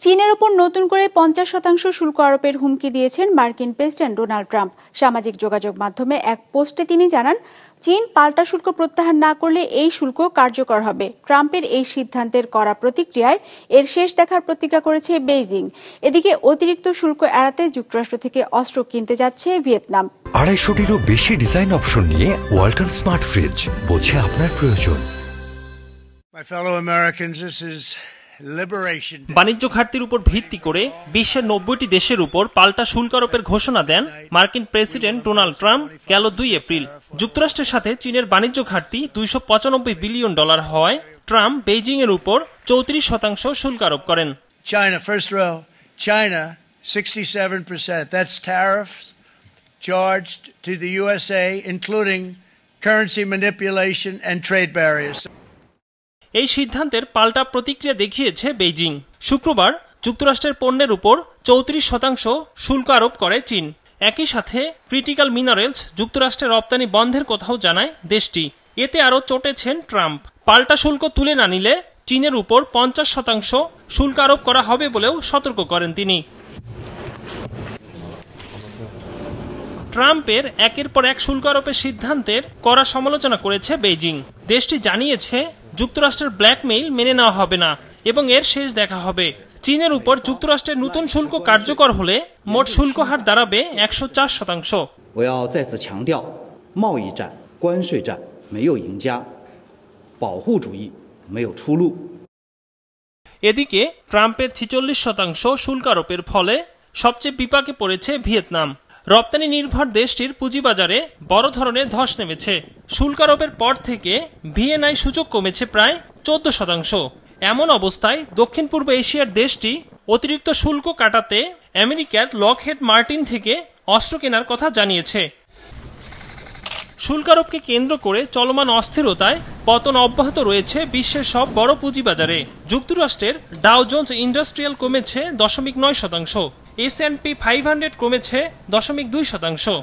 চীনের উপর নতুন করে 50% শুল্ক আরোপের হুমকি দিয়েছেন মার্কিন প্রেসিডেন্ট ডোনাল্ড ট্রাম্প। সামাজিক যোগাযোগ মাধ্যমে এক পোস্টে তিনি জানান, চীন পাল্টা শুল্ক প্রত্যাহার না করলে এই শুল্ক কার্যকর হবে। ট্রাম্পের এই সিদ্ধান্তের কড়া প্রতিক্রিয়ায় এর শেষ দেখার প্রতিজ্ঞা করেছে বেইজিং। এদিকে অতিরিক্ত শুল্ক এড়াতে যুক্তরাষ্ট্র থেকে অস্ত্র কিনতে যাচ্ছে ভিয়েতনাম। 250-টিরও বেশি ডিজাইন অপশন নিয়ে ওয়ালটন স্মার্ট ফ্রিজ, বোঝে আপনার প্রয়োজন। বাণিজ্য ঘাটতির উপর ভিত্তি করে বিশ্বের 90টি দেশের উপর পাল্টা শুল্ক আরোপের ঘোষণা দেন মার্কিন প্রেসিডেন্ট ডোনাল্ড ট্রাম্প গেল 2 এপ্রিল। যুক্তরাষ্ট্রের সাথে চীনের বাণিজ্য ঘাটতি $295 বিলিয়ন হওয়ায় ট্রাম্প বেইজিং এর উপর 34% শুল্ক আরোপ করেন। China 67%. That's tariffs charged to the USA, including currency manipulation and trade barriers. এই সিদ্ধান্তের পাল্টা প্রতিক্রিয়া দেখিয়েছে বেইজিং। শুক্রবার যুক্তরাষ্ট্রের পণ্যের উপর 34% শুল্ক আরোপ করে চীন। একই সাথে ক্রিটিক্যাল মিনারেলস যুক্তরাষ্ট্রের রপ্তানি বন্ধের কথাও জানায় দেশটি। এতে আরও চটেছেন ট্রাম্প। পাল্টা শুল্ক তুলে না নিলে চীনের উপর 50% শুল্ক আরোপ করা হবে বলেও সতর্ক করেন তিনি। ট্রাম্পের একের পর এক শুল্ক আরোপের সিদ্ধান্তের কড়া সমালোচনা করেছে বেইজিং। দেশটি জানিয়েছে যুক্তরাষ্ট্রের ব্ল্যাকমেইল মেনে নেওয়া হবে না এবং এর শেষ দেখা হবে। চীনের উপর যুক্তরাষ্ট্রের নতুন শুল্ক কার্যকর হলে মোট শুল্ক হার দাঁড়াবে 104%। এদিকে ট্রাম্পের 46% শুল্ক আরোপের ফলে সবচেয়ে বিপাকে পড়েছে ভিয়েতনাম। রপ্তানি নির্ভর দেশটির পুঁজিবাজারে বড় ধরনের ধস নেমেছে। শুল্ক আরোপের পর থেকে ভিএনআই সূচক কমেছে প্রায় 14%। এমন অবস্থায় দক্ষিণ পূর্ব এশিয়ার দেশটি অতিরিক্ত শুল্ক কাটাতে আমেরিকার লকহেড মার্টিন থেকে অস্ত্র কেনার কথা জানিয়েছে। শুল্ক আরোপকে কেন্দ্র করে চলমান অস্থিরতায় পতন অব্যাহত রয়েছে বিশ্বের সব বড় পুঁজিবাজারে। যুক্তরাষ্ট্রের ডাও জোন্স ইন্ডাস্ট্রিয়াল কমেছে 0.9%। S&P 500 কমেছে 0.2%।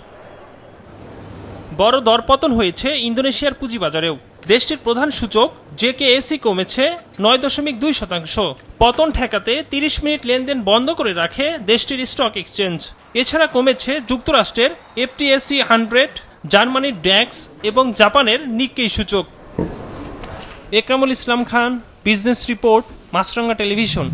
বড় দরপতন হয়েছে ইন্দোনেশিয়ার পুঁজিবাজারেও। দেশটির প্রধান সূচক JKSE কমেছে 9.2%। পতন ঠেকাতে 30 মিনিট লেনদেন বন্ধ করে রাখে দেশটির স্টক এক্সচেঞ্জ। এছাড়া কমেছে যুক্তরাষ্ট্রের FTSE 100, জার্মানির ড্যাক্স এবং জাপানের নিক্কেই সূচক। একরামুল ইসলাম খান, বিজনেস রিপোর্ট, মাছরাঙ্গা টেলিভিশন।